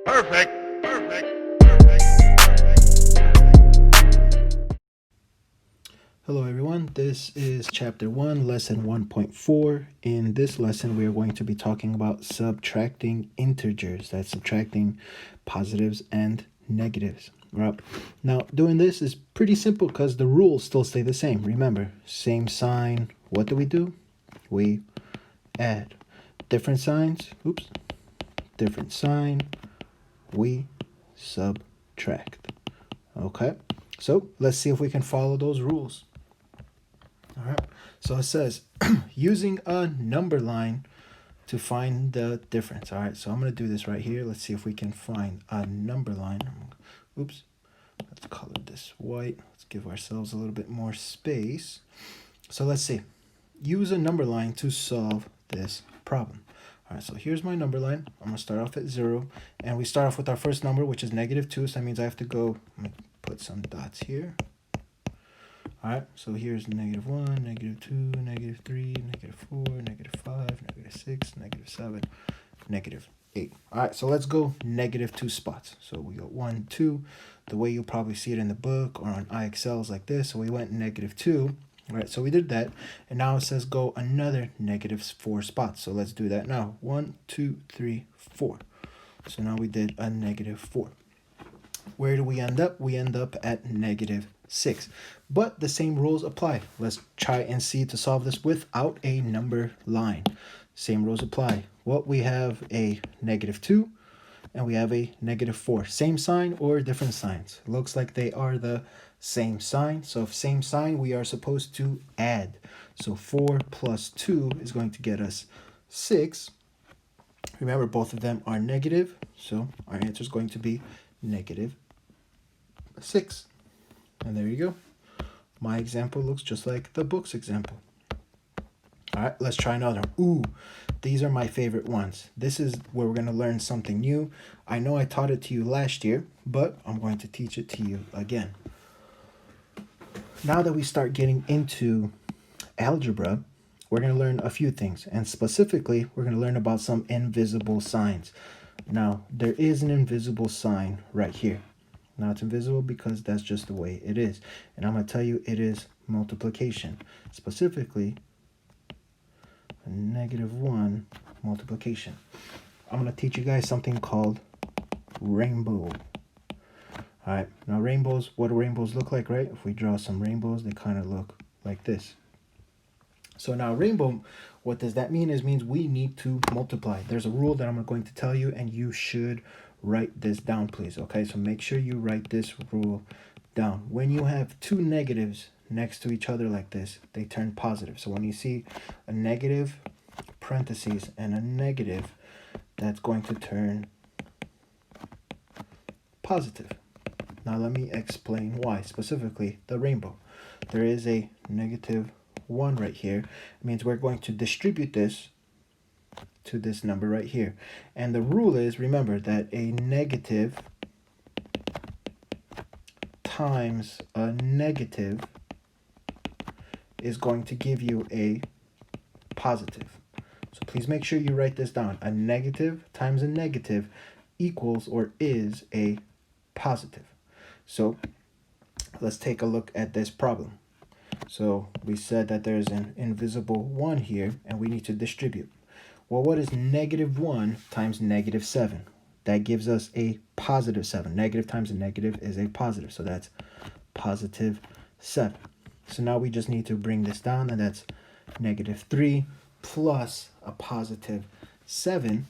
Perfect. Perfect. Perfect. Hello everyone, this is chapter 1, lesson 1.4. In this lesson, we are going to be talking about subtracting integers. That's subtracting positives and negatives. Right. Now, doing this is pretty simple because the rules still stay the same. Remember, same sign. What do? We add. Different signs. Oops. Different sign. We subtract. Okay. So let's see if we can follow those rules. All right, so it says using a number line to find the difference. All right, so I'm going to do this right here. Let's see if we can find a number line. Oops, let's color this white. Let's give ourselves a little bit more space. So let's see. Use a number line to solve this problem. All right, so here's my number line. I'm going to start off at 0, and we start off with our first number, which is -2, so that means I have to go, I'm going to put some dots here. All right, so here's -1, -2, -3, -4, -5, -6, -7, -8. All right, so let's go -2 spots. So we go 1, 2. The way you'll probably see it in the book or on IXL is like this. So we went -2. All right, so we did that. And now it says go another -4 spots. So let's do that now. 1, 2, 3, 4. So now we did a -4. Where do we end up? We end up at -6. But the same rules apply. Let's try and see to solve this without a number line. Same rules apply. Well, we have a -2 and we have a -4. Same sign or different signs? Looks like they are the same sign. So if same sign, we are supposed to add. So 4 plus 2 is going to get us 6. Remember, both of them are negative. So our answer is going to be -6. And there you go. My example looks just like the book's example. All right, let's try another. Ooh, these are my favorite ones. This is where we're going to learn something new. I know I taught it to you last year, but I'm going to teach it to you again. Now that we start getting into algebra, we're going to learn a few things. And specifically, we're going to learn about some invisible signs. Now, there is an invisible sign right here. Now it's invisible because that's just the way it is. And I'm going to tell you it is multiplication. Specifically, a -1 multiplication. I'm going to teach you guys something called rainbow. All right, now rainbows, what do rainbows look like, right? If we draw some rainbows, they kind of look like this. So now rainbow, what does that mean? It means we need to multiply. There's a rule that I'm going to tell you, and you should write this down, please. Okay, so make sure you write this rule down. When you have two negatives next to each other like this, they turn positive. So when you see a negative parentheses and a negative, that's going to turn positive. Now let me explain why, specifically the rainbow. There is a -1 right here. It means we're going to distribute this to this number right here. And the rule is, remember, that a negative times a negative is going to give you a positive. So please make sure you write this down. A negative times a negative equals or is a positive. So let's take a look at this problem. So we said that there's an invisible 1 here, and we need to distribute. Well, what is -1 times -7? That gives us a +7. Negative times a negative is a positive, so that's +7. So now we just need to bring this down, and that's -3 plus a +7.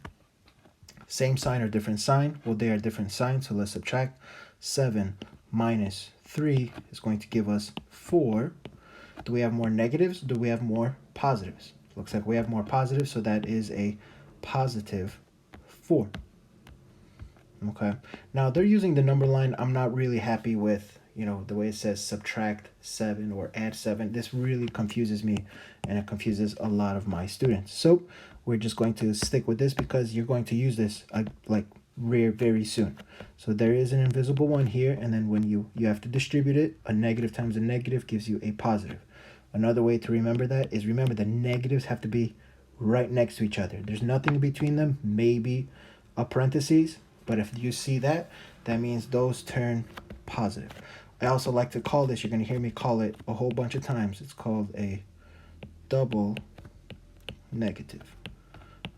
Same sign or different sign? Well, they are different signs, so let's subtract. 7 minus 3 is going to give us 4. Do we have more negatives? Do we have more positives? Looks like we have more positives, so that is a +4. Okay. Now they're using the number line. I'm not really happy with, the way it says subtract 7 or add 7. This really confuses me, and it confuses a lot of my students. So we're just going to stick with this because you're going to use this very soon. So there is an invisible 1 here, and then when you have to distribute it, a negative times a negative gives you a positive. Another way to remember that is, remember the negatives have to be right next to each other. There's nothing between them, maybe a parentheses, But if you see that, that means those turn positive. I also like to call this, you're going to hear me call it a whole bunch of times. It's called a double negative.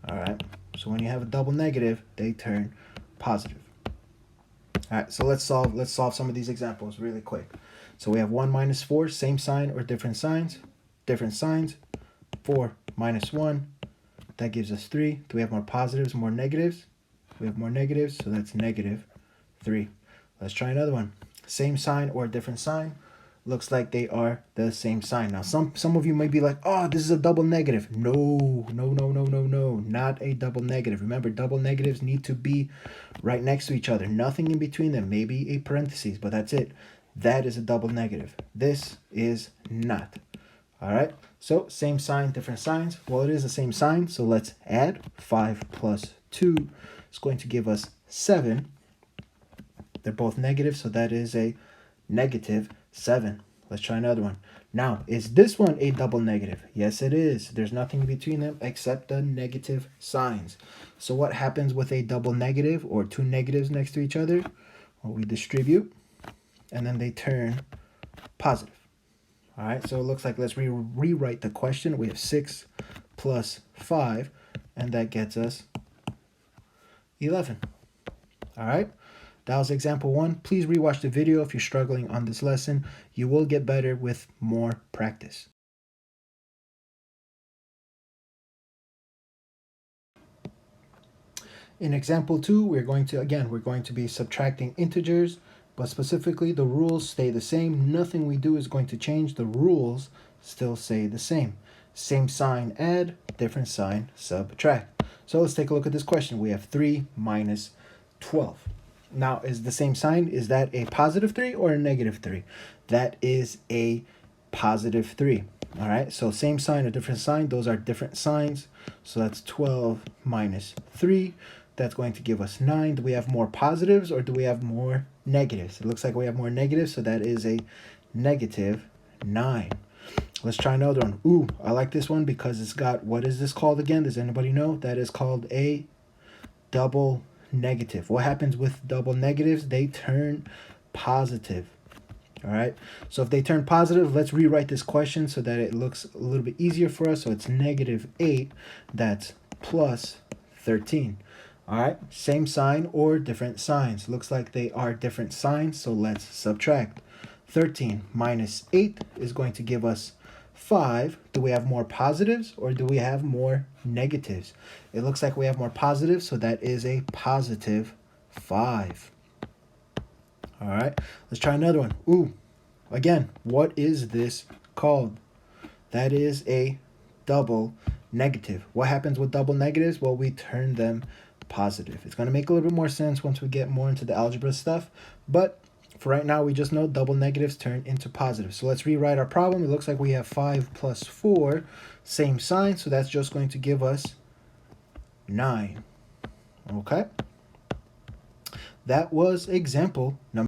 All right. So when you have a double negative, they turn positive. All right. So let's solve some of these examples really quick. So we have 1 minus 4, same sign or different signs. Different signs. 4 minus 1, that gives us 3. Do we have more positives, more negatives? We have more negatives, so that's negative 3. Let's try another one. Same sign or different sign. Looks like they are the same sign. Now, some of you may be like, oh, this is a double negative. No, not a double negative. Remember, double negatives need to be right next to each other. Nothing in between them. Maybe a parentheses, but that's it. That is a double negative. This is not. All right, so same sign, different signs. Well, it is the same sign, so let's add. 5 plus 2 is going to give us 7. They're both negative, so that is a negative 7. Let's try another one. Now, is this one a double negative? Yes, it is. There's nothing between them except the negative signs. So what happens with a double negative or two negatives next to each other? Well, we distribute, and then they turn positive. All right, so it looks like let's rewrite the question. We have 6 plus 5, and that gets us 11. All right, that was example 1. Please rewatch the video if you're struggling on this lesson. You will get better with more practice. In example 2, we're going to be subtracting integers, but specifically the rules stay the same. Nothing we do is going to change. The rules still stay the same. Same sign add, different sign subtract. So let's take a look at this question. We have 3 minus 12. Now, is the same sign, is that a positive 3 or a negative 3? That is a positive 3. All right, so same sign or different sign, those are different signs. So that's 12 minus 3. That's going to give us 9. Do we have more positives or do we have more negatives? It looks like we have more negatives, so that is a negative 9. Let's try another one. Ooh, I like this one because it's got, what is this called again? Does anybody know? That is called a double negative. What happens with double negatives? They turn positive. All right, so if they turn positive, let's rewrite this question so that it looks a little bit easier for us. So it's negative 8, that's plus 13. All right, same sign or different signs. Looks like they are different signs, so let's subtract. 13 minus 8 is going to give us 5. Do we have more positives or do we have more negatives? It looks like we have more positives, so that is a positive 5. All right, let's try another one. Ooh, again, what is this called? That is a double negative. What happens with double negatives? Well, we turn them positive. It's going to make a little bit more sense once we get more into the algebra stuff, but for right now, we just know double negatives turn into positive. So let's rewrite our problem. It looks like we have 5 plus 4, same sign, so that's just going to give us 9. Okay? That was example number